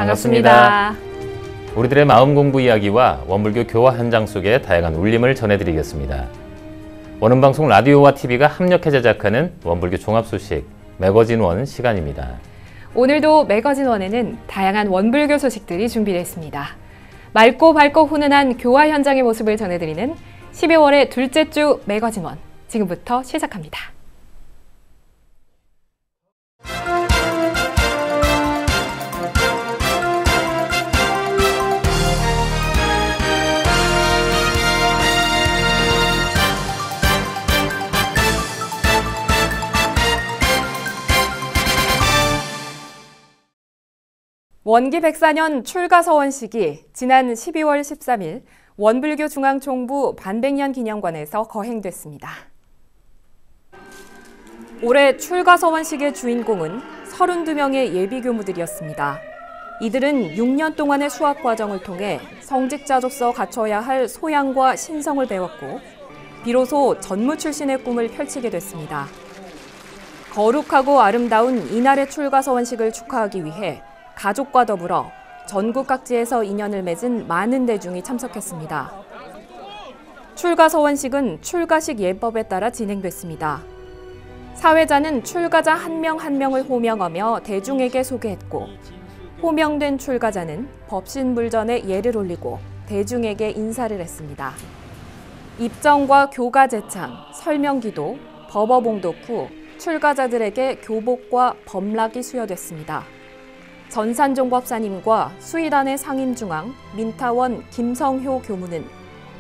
반갑습니다. 우리들의 마음 공부 이야기와 원불교 교화 현장 속의 다양한 울림을 전해드리겠습니다. 원음방송 라디오와 TV가 협력해 제작하는 원불교 종합소식 매거진 원 시간입니다. 오늘도 매거진 원에는 다양한 원불교 소식들이 준비됐습니다. 맑고 밝고 훈훈한 교화 현장의 모습을 전해드리는 12월의 둘째 주 매거진 원, 지금부터 시작합니다. 원기 104년 출가서원식이 지난 12월 13일 원불교 중앙총부 반백년 기념관에서 거행됐습니다. 올해 출가서원식의 주인공은 32명의 예비교무들이었습니다. 이들은 6년 동안의 수학 과정을 통해 성직자로서 갖춰야 할 소양과 신성을 배웠고 비로소 전무 출신의 꿈을 펼치게 됐습니다. 거룩하고 아름다운 이날의 출가서원식을 축하하기 위해 가족과 더불어 전국 각지에서 인연을 맺은 많은 대중이 참석했습니다. 출가서원식은 출가식 예법에 따라 진행됐습니다. 사회자는 출가자 한 명 한 명을 호명하며 대중에게 소개했고, 호명된 출가자는 법신불전에 예를 올리고 대중에게 인사를 했습니다. 입정과 교가 제창, 설명기도, 법어봉독 후 출가자들에게 교복과 법락이 수여됐습니다. 전산종법사님과 수의단의 상임중앙, 민타원 김성효 교무는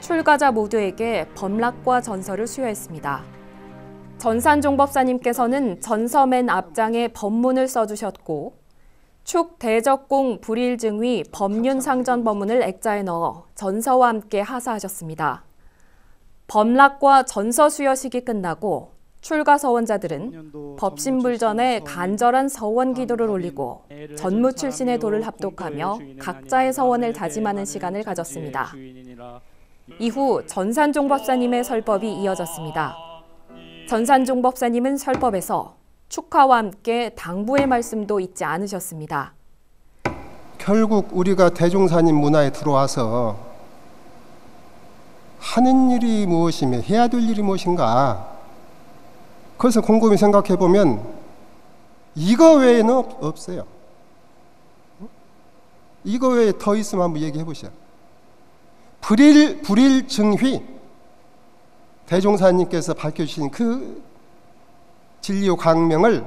출가자 모두에게 법락과 전서를 수여했습니다. 전산종법사님께서는 전서 맨 앞장에 법문을 써주셨고, 축 대적공 불일증위 법륜상전 법문을 액자에 넣어 전서와 함께 하사하셨습니다. 법락과 전서 수여식이 끝나고 출가서원자들은 법신불전에 간절한 서원 기도를 올리고 전무 출신의 도를 합독하며 각자의 서원을 다짐하는 시간을 가졌습니다. 이후 전산종법사님의 설법이 이어졌습니다. 전산종법사님은 설법에서 축하와 함께 당부의 말씀도 잊지 않으셨습니다. 결국 우리가 대종사님 문화에 들어와서 하는 일이 무엇이며 해야 될 일이 무엇인가, 그래서 곰곰이 생각해 보면 이거 외에는 없어요. 이거 외에 더 있으면 한번 얘기해 보시죠. 불일증휘, 대종사님께서 밝혀주신 그 진리의 광명을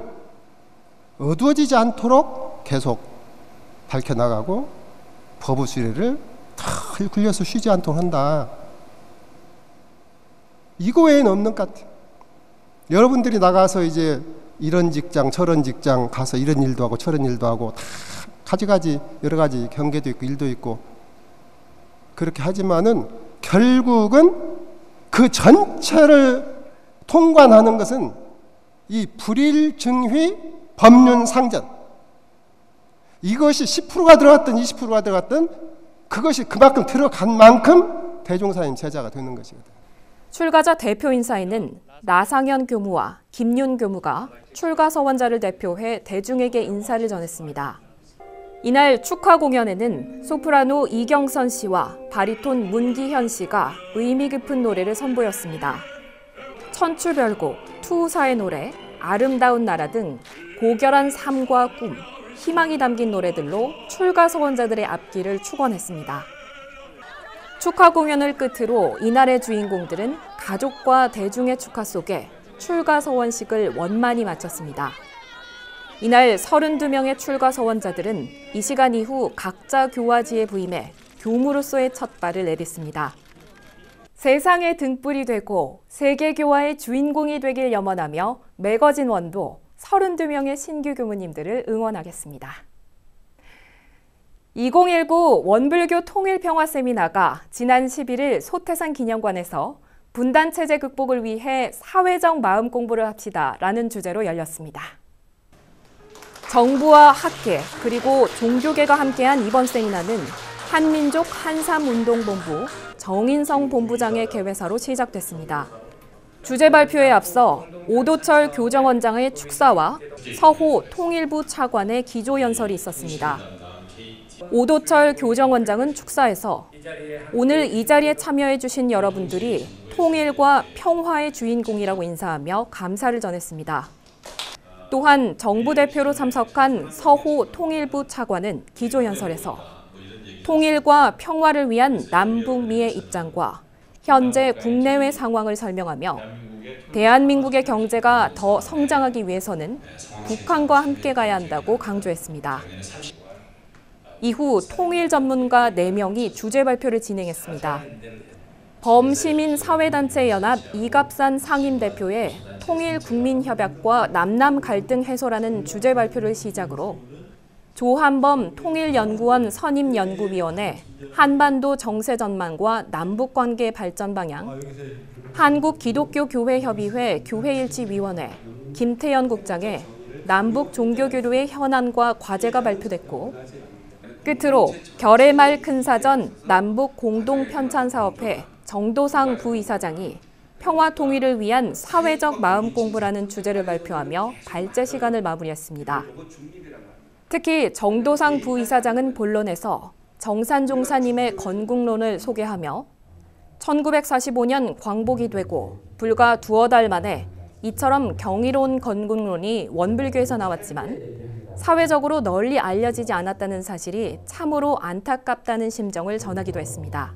어두워지지 않도록 계속 밝혀나가고 법의 수레를 털 굴려서 쉬지 않도록 한다. 이거 외에는 없는 것 같아요. 여러분들이 나가서 이제 이런 직장 저런 직장 가서 이런 일도 하고 저런 일도 하고 다 가지가지 여러 가지 경계도 있고 일도 있고 그렇게 하지만은 결국은 그 전체를 통관하는 것은 이 불일증휘 법륜상전, 이것이 10%가 들어갔든 20%가 들어갔든 그것이 그만큼 들어간 만큼 대종사님 제자가 되는 것이거든요. 출가자 대표 인사에는 나상현 교무와 김윤 교무가 출가서원자를 대표해 대중에게 인사를 전했습니다. 이날 축하 공연에는 소프라노 이경선 씨와 바리톤 문기현 씨가 의미 깊은 노래를 선보였습니다. 천추별곡, 투사의 노래, 아름다운 나라 등 고결한 삶과 꿈, 희망이 담긴 노래들로 출가서원자들의 앞길을 축원했습니다. 축하 공연을 끝으로 이날의 주인공들은 가족과 대중의 축하 속에 출가서원식을 원만히 마쳤습니다. 이날 32명의 출가서원자들은 이 시간 이후 각자 교화지에 부임해 교무로서의 첫 발을 내딛습니다. 세상의 등불이 되고 세계교화의 주인공이 되길 염원하며 매거진 원도 32명의 신규 교무님들을 응원하겠습니다. 2019 원불교 통일평화 세미나가 지난 11일 소태산 기념관에서 분단체제 극복을 위해 사회적 마음 공부를 합시다라는 주제로 열렸습니다. 정부와 학계 그리고 종교계가 함께한 이번 세미나는 한민족 한삼운동본부 정인성 본부장의 개회사로 시작됐습니다. 주제 발표에 앞서 오도철 교정원장의 축사와 서호 통일부 차관의 기조연설이 있었습니다. 오도철 교정원장은 축사에서 오늘 이 자리에 참여해 주신 여러분들이 통일과 평화의 주인공이라고 인사하며 감사를 전했습니다. 또한 정부 대표로 참석한 서호 통일부 차관은 기조연설에서 통일과 평화를 위한 남북미의 입장과 현재 국내외 상황을 설명하며 대한민국의 경제가 더 성장하기 위해서는 북한과 함께 가야 한다고 강조했습니다. 이후 통일 전문가 4명이 주제 발표를 진행했습니다. 범시민사회단체연합 이갑산 상임대표의 통일국민협약과 남남 갈등 해소라는 주제 발표를 시작으로 조한범 통일연구원 선임연구위원회 한반도 정세 전망과 남북관계 발전 방향, 한국기독교교회협의회 교회일치위원회 김태현 국장의 남북 종교교류의 현안과 과제가 발표됐고 끝으로 결의말 큰사전 남북 공동편찬사업회 정도상 부이사장이 평화 통일을 위한 사회적 마음 공부라는 주제를 발표하며 발제 시간을 마무리했습니다. 특히 정도상 부이사장은 본론에서 정산종사님의 건국론을 소개하며 1945년 광복이 되고 불과 두어 달 만에 이처럼 경이로운 건국론이 원불교에서 나왔지만 사회적으로 널리 알려지지 않았다는 사실이 참으로 안타깝다는 심정을 전하기도 했습니다.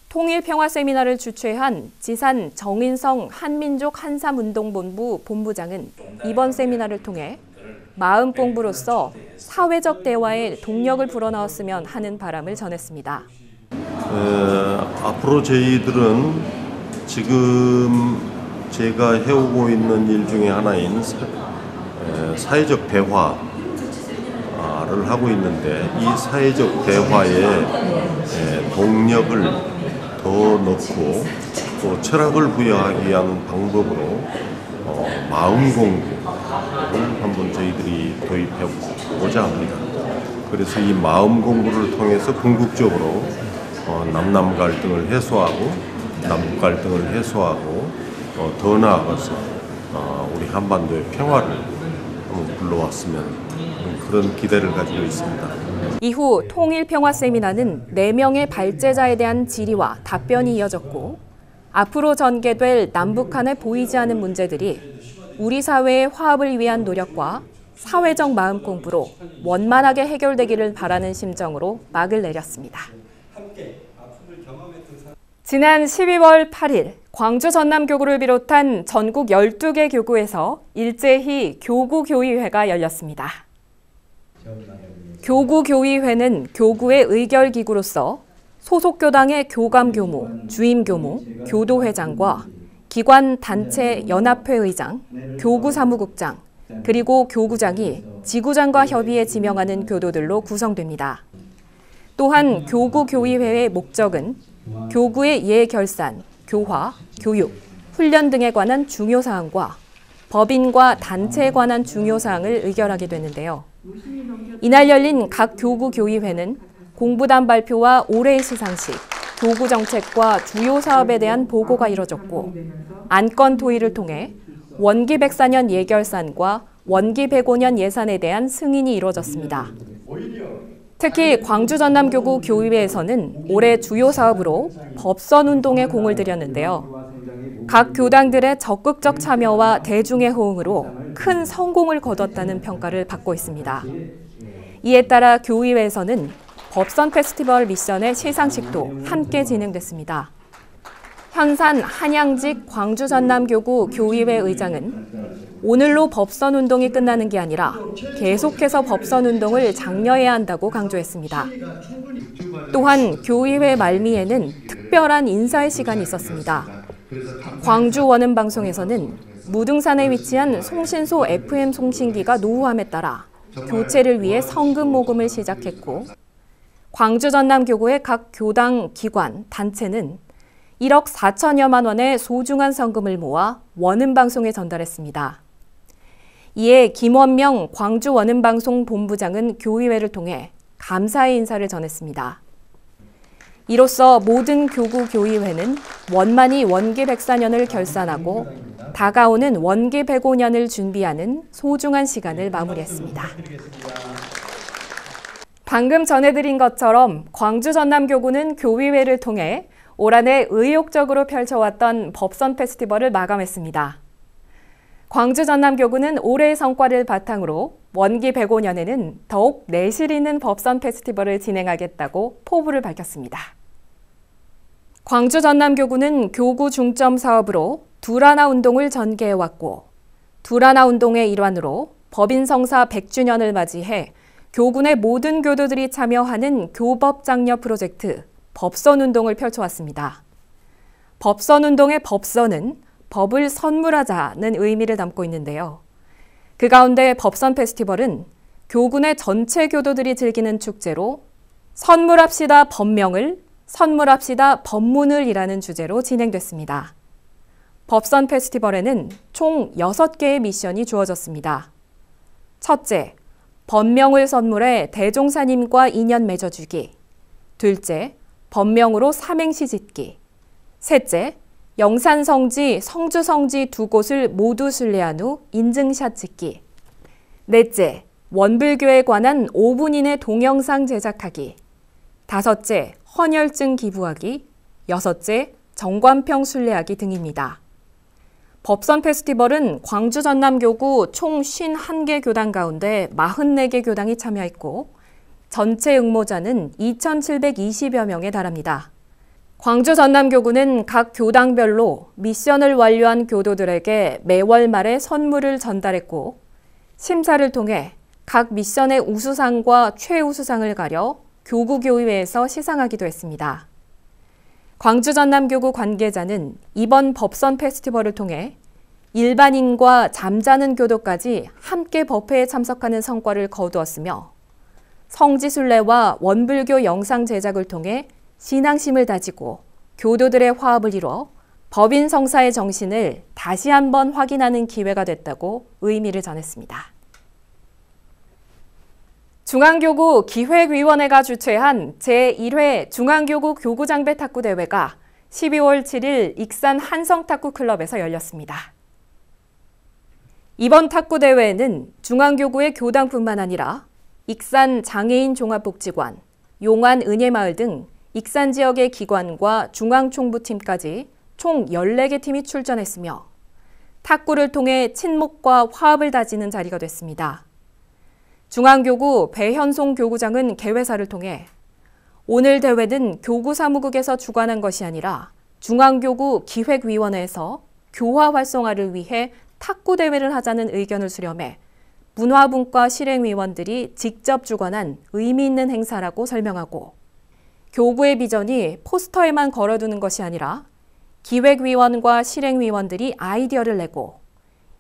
통일평화 세미나를 주최한 지산 정인성 한민족 한삼운동본부 본부장은 이번 세미나를 통해 마음 공부로서 사회적 대화에 동력을 불어넣었으면 하는 바람을 전했습니다. 앞으로 저희들은 지금 제가 해오고 있는 일 중에 하나인 사회적 대화를 하고 있는데 이 사회적 대화에 동력을 더 넣고 또 철학을 부여하기 위한 방법으로 마음 공부를 한번 저희들이 도입해보자 합니다. 그래서 이 마음 공부를 통해서 궁극적으로 남남 갈등을 해소하고 남북 갈등을 해소하고 더 나아가서 우리 한반도의 평화를 한번 불러왔으면 그런 기대를 가지고 있습니다. 이후 통일평화 세미나는 4명의 발제자에 대한 질의와 답변이 이어졌고 앞으로 전개될 남북한에 보이지 않는 문제들이 우리 사회의 화합을 위한 노력과 사회적 마음 공부로 원만하게 해결되기를 바라는 심정으로 막을 내렸습니다. 지난 12월 8일 광주 전남교구를 비롯한 전국 12개 교구에서 일제히 교구교의회가 열렸습니다. 교구교의회는 교구의 의결기구로서 소속 교당의 교감교무, 주임교무, 교도회장과 기관 단체 연합회 의장, 교구사무국장, 그리고 교구장이 지구장과 협의해 지명하는 교도들로 구성됩니다. 또한 교구교의회의 목적은 교구의 예결산, 교화, 교육, 훈련 등에 관한 중요 사항과 법인과 단체에 관한 중요 사항을 의결하게 되는데요. 이날 열린 각 교구교의회는 공부단 발표와 올해의 시상식, 교구 정책과 주요 사업에 대한 보고가 이뤄졌고 안건 토의를 통해 원기 104년 예결산과 원기 105년 예산에 대한 승인이 이루어졌습니다. 특히 광주 전남교구 교의회에서는 올해 주요 사업으로 법선 운동에 공을 들였는데요. 각 교당들의 적극적 참여와 대중의 호응으로 큰 성공을 거뒀다는 평가를 받고 있습니다. 이에 따라 교의회에서는 법선 페스티벌 미션의 시상식도 함께 진행됐습니다. 현산 한양직 광주 전남교구 교의회 의장은 오늘로 법선 운동이 끝나는 게 아니라 계속해서 법선 운동을 장려해야 한다고 강조했습니다. 또한 교의회 말미에는 특별한 인사의 시간이 있었습니다. 광주 원음방송에서는 무등산에 위치한 송신소 FM 송신기가 노후함에 따라 교체를 위해 성금 모금을 시작했고 광주 전남교구의 각 교당, 기관, 단체는 1억 4천여만 원의 소중한 성금을 모아 원음방송에 전달했습니다. 이에 김원명 광주 원음방송 본부장은 교의회를 통해 감사의 인사를 전했습니다. 이로써 모든 교구 교의회는 원만히 원기 104년을 결산하고 다가오는 원기 105년을 준비하는 소중한 시간을 마무리했습니다. 방금 전해드린 것처럼 광주 전남교구는 교위회를 통해 올 한 해 의욕적으로 펼쳐왔던 법선 페스티벌을 마감했습니다. 광주 전남교구는 올해의 성과를 바탕으로 원기 105년에는 더욱 내실 있는 법선 페스티벌을 진행하겠다고 포부를 밝혔습니다. 광주 전남교구는 교구 중점 사업으로 둘하나 운동을 전개해왔고 둘하나 운동의 일환으로 법인성사 100주년을 맞이해 교군의 모든 교도들이 참여하는 교법장려 프로젝트 법선운동을 펼쳐왔습니다. 법선운동의 법선은 법을 선물하자는 의미를 담고 있는데요. 그 가운데 법선 페스티벌은 교군의 전체 교도들이 즐기는 축제로 선물합시다 법명을, 선물합시다 법문을 이라는 주제로 진행됐습니다. 법선 페스티벌에는 총 6개의 미션이 주어졌습니다. 첫째, 법명을 선물해 대종사님과 인연 맺어주기. 둘째, 법명으로 삼행시 짓기. 셋째, 영산성지, 성주성지 두 곳을 모두 순례한 후 인증샷 찍기. 넷째, 원불교에 관한 5분 이내 동영상 제작하기. 다섯째, 헌혈증 기부하기. 여섯째, 정관평 순례하기 등입니다. 법선 페스티벌은 광주 전남교구 총 51개 교당 가운데 44개 교당이 참여했고 전체 응모자는 2,720여 명에 달합니다. 광주 전남교구는 각 교당별로 미션을 완료한 교도들에게 매월 말에 선물을 전달했고 심사를 통해 각 미션의 우수상과 최우수상을 가려 교구교의회에서 시상하기도 했습니다. 광주 전남교구 관계자는 이번 법선 페스티벌을 통해 일반인과 잠자는 교도까지 함께 법회에 참석하는 성과를 거두었으며 성지순례와 원불교 영상 제작을 통해 신앙심을 다지고 교도들의 화합을 이뤄 법인 성사의 정신을 다시 한번 확인하는 기회가 됐다고 의미를 전했습니다. 중앙교구 기획위원회가 주최한 제1회 중앙교구 교구장배 탁구대회가 12월 7일 익산 한성탁구클럽에서 열렸습니다. 이번 탁구대회에는 중앙교구의 교당뿐만 아니라 익산 장애인 종합복지관, 용안 은혜마을 등 익산 지역의 기관과 중앙총부팀까지 총 14개 팀이 출전했으며 탁구를 통해 친목과 화합을 다지는 자리가 됐습니다. 중앙교구 배현송 교구장은 개회사를 통해 오늘 대회는 교구사무국에서 주관한 것이 아니라 중앙교구 기획위원회에서 교화 활성화를 위해 탁구대회를 하자는 의견을 수렴해 문화분과 실행위원들이 직접 주관한 의미 있는 행사라고 설명하고 교구의 비전이 포스터에만 걸어두는 것이 아니라 기획위원과 실행위원들이 아이디어를 내고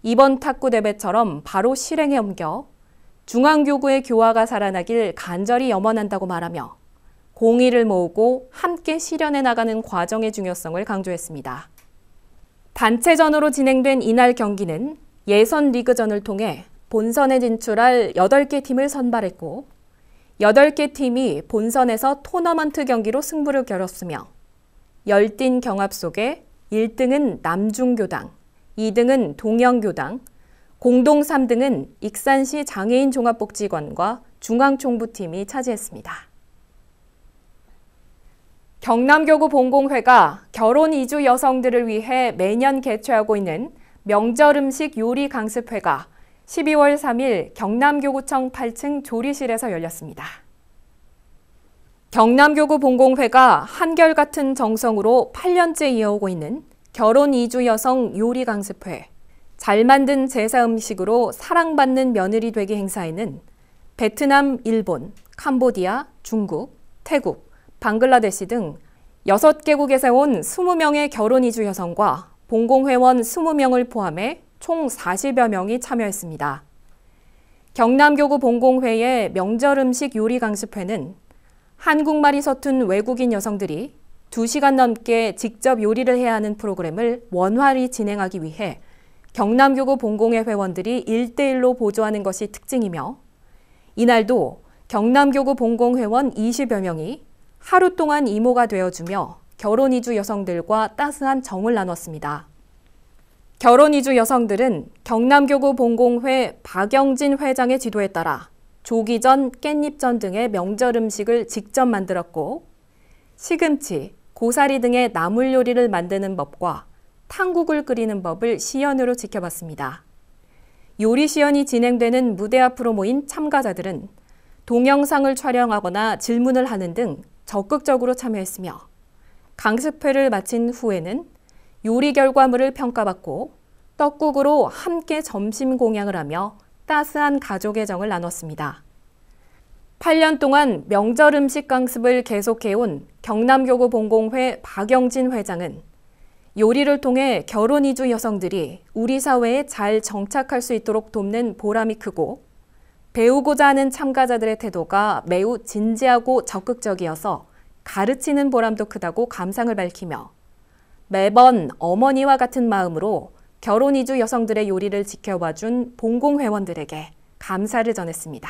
이번 탁구대회처럼 바로 실행에 옮겨 중앙교구의 교화가 살아나길 간절히 염원한다고 말하며 공의를 모으고 함께 실현해 나가는 과정의 중요성을 강조했습니다. 단체전으로 진행된 이날 경기는 예선 리그전을 통해 본선에 진출할 8개 팀을 선발했고 8개 팀이 본선에서 토너먼트 경기로 승부를 겨뤘으며 열띤 경합 속에 1등은 남중교당, 2등은 동영교당, 공동 3등은 익산시 장애인 종합복지관과 중앙총부팀이 차지했습니다. 경남교구 본공회가 결혼 이주 여성들을 위해 매년 개최하고 있는 명절 음식 요리 강습회가 12월 3일 경남교구청 8층 조리실에서 열렸습니다. 경남교구 본공회가 한결같은 정성으로 8년째 이어오고 있는 결혼 이주 여성 요리 강습회, 잘 만든 제사 음식으로 사랑받는 며느리 되기 행사에는 베트남, 일본, 캄보디아, 중국, 태국, 방글라데시 등 6개국에서 온 20명의 결혼 이주 여성과 본공회원 20명을 포함해 총 40여 명이 참여했습니다. 경남교구 본공회의 명절 음식 요리 강습회는 한국말이 서툰 외국인 여성들이 2시간 넘게 직접 요리를 해야 하는 프로그램을 원활히 진행하기 위해 경남교구 본공회 회원들이 1대1로 보조하는 것이 특징이며 이날도 경남교구 본공회원 20여 명이 하루 동안 이모가 되어주며 결혼 이주 여성들과 따스한 정을 나눴습니다. 결혼 이주 여성들은 경남교구 본공회 박영진 회장의 지도에 따라 조기전, 깻잎전 등의 명절 음식을 직접 만들었고 시금치, 고사리 등의 나물 요리를 만드는 법과 탕국을 끓이는 법을 시연으로 지켜봤습니다. 요리 시연이 진행되는 무대 앞으로 모인 참가자들은 동영상을 촬영하거나 질문을 하는 등 적극적으로 참여했으며 강습회를 마친 후에는 요리 결과물을 평가받고 떡국으로 함께 점심 공양을 하며 따스한 가족의 정을 나눴습니다. 8년 동안 명절 음식 강습을 계속해온 경남교구 본공회 박영진 회장은 요리를 통해 결혼 이주 여성들이 우리 사회에 잘 정착할 수 있도록 돕는 보람이 크고 배우고자 하는 참가자들의 태도가 매우 진지하고 적극적이어서 가르치는 보람도 크다고 감상을 밝히며 매번 어머니와 같은 마음으로 결혼 이주 여성들의 요리를 지켜봐준 본공회원들에게 감사를 전했습니다.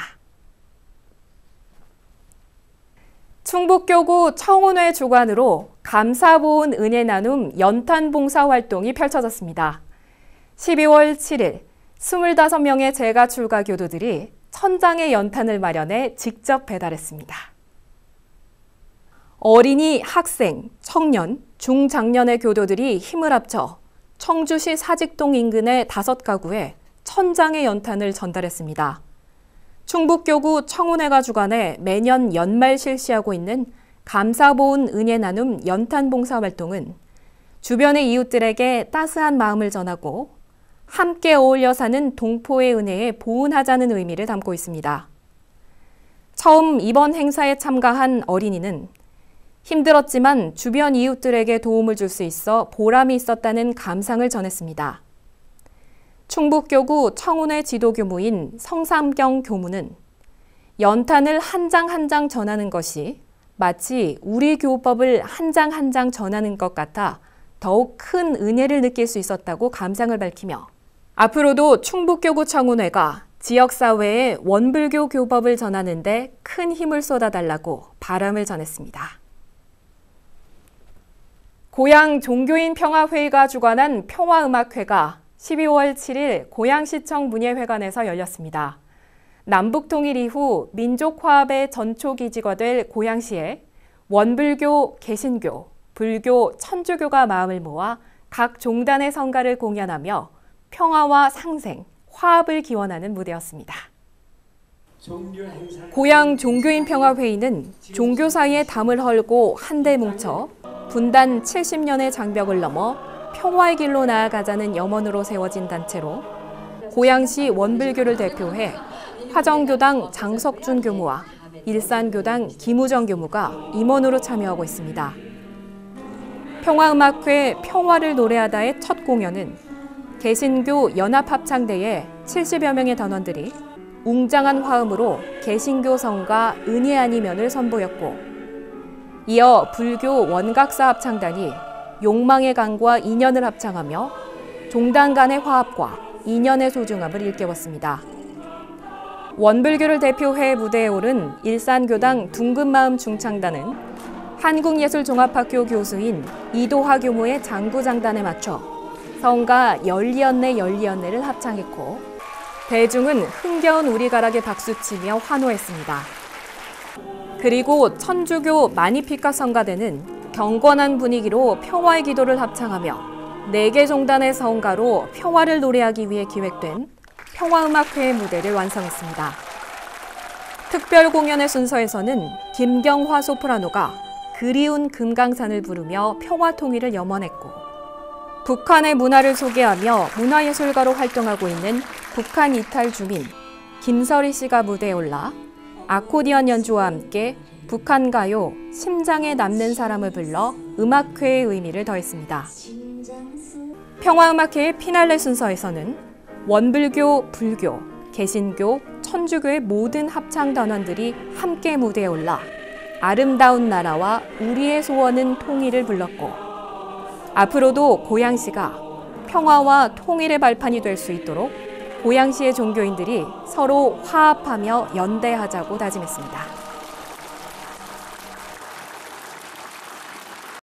충북교구 청운회 주관으로 감사보훈 은혜 나눔 연탄 봉사 활동이 펼쳐졌습니다. 12월 7일 25명의 재가 출가 교도들이 1000장의 연탄을 마련해 직접 배달했습니다. 어린이, 학생, 청년, 중장년의 교도들이 힘을 합쳐 청주시 사직동 인근의 5가구에 1000장의 연탄을 전달했습니다. 충북교구 청운회가 주관해 매년 연말 실시하고 있는 감사보훈 은혜 나눔 연탄 봉사 활동은 주변의 이웃들에게 따스한 마음을 전하고 함께 어울려 사는 동포의 은혜에 보훈하자는 의미를 담고 있습니다. 처음 이번 행사에 참가한 어린이는 힘들었지만 주변 이웃들에게 도움을 줄 수 있어 보람이 있었다는 감상을 전했습니다. 충북교구 청운회 지도교무인 성삼경 교무는 연탄을 한 장 한 장 전하는 것이 마치 우리 교법을 한 장 한 장 전하는 것 같아 더욱 큰 은혜를 느낄 수 있었다고 감상을 밝히며 앞으로도 충북교구 청운회가 지역사회에 원불교 교법을 전하는 데 큰 힘을 쏟아달라고 바람을 전했습니다. 고양 종교인 평화회의가 주관한 평화음악회가 12월 7일 고양시청 문예회관에서 열렸습니다. 남북통일 이후 민족화합의 전초기지가 될 고양시에 원불교, 개신교, 불교, 천주교가 마음을 모아 각 종단의 성가를 공연하며 평화와 상생, 화합을 기원하는 무대였습니다. 고양 종교인 평화회의는 종교 사이의 담을 헐고 한데 뭉쳐 분단 70년의 장벽을 넘어 평화의 길로 나아가자는 염원으로 세워진 단체로 고양시 원불교를 대표해 화정교당 장석준 교무와 일산교당 김우정 교무가 임원으로 참여하고 있습니다. 평화음악회 평화를 노래하다의 첫 공연은 개신교 연합합창대의 70여 명의 단원들이 웅장한 화음으로 개신교 성가 은혜 아니면을 선보였고 이어 불교 원각사 합창단이 욕망의 강과 인연을 합창하며 종단 간의 화합과 인연의 소중함을 일깨웠습니다. 원불교를 대표해 무대에 오른 일산교당 둥근마음 중창단은 한국예술종합학교 교수인 이도하 교무의 장구장단에 맞춰 성가 열리언네 열리언네를 합창했고 대중은 흥겨운 우리가락에 박수치며 환호했습니다. 그리고 천주교 마니피카 성가대는 경건한 분위기로 평화의 기도를 합창하며 4개 종단의 성가로 평화를 노래하기 위해 기획된 평화음악회의 무대를 완성했습니다. 특별 공연의 순서에서는 김경화 소프라노가 그리운 금강산을 부르며 평화 통일을 염원했고 북한의 문화를 소개하며 문화예술가로 활동하고 있는 북한 이탈 주민 김설희 씨가 무대에 올라 아코디언 연주와 함께 북한 가요 심장에 남는 사람을 불러 음악회의 의미를 더했습니다. 평화음악회의 피날레 순서에서는 원불교, 불교, 개신교, 천주교의 모든 합창단원들이 함께 무대에 올라 아름다운 나라와 우리의 소원은 통일을 불렀고 앞으로도 고양시가 평화와 통일의 발판이 될 수 있도록 고양시의 종교인들이 서로 화합하며 연대하자고 다짐했습니다.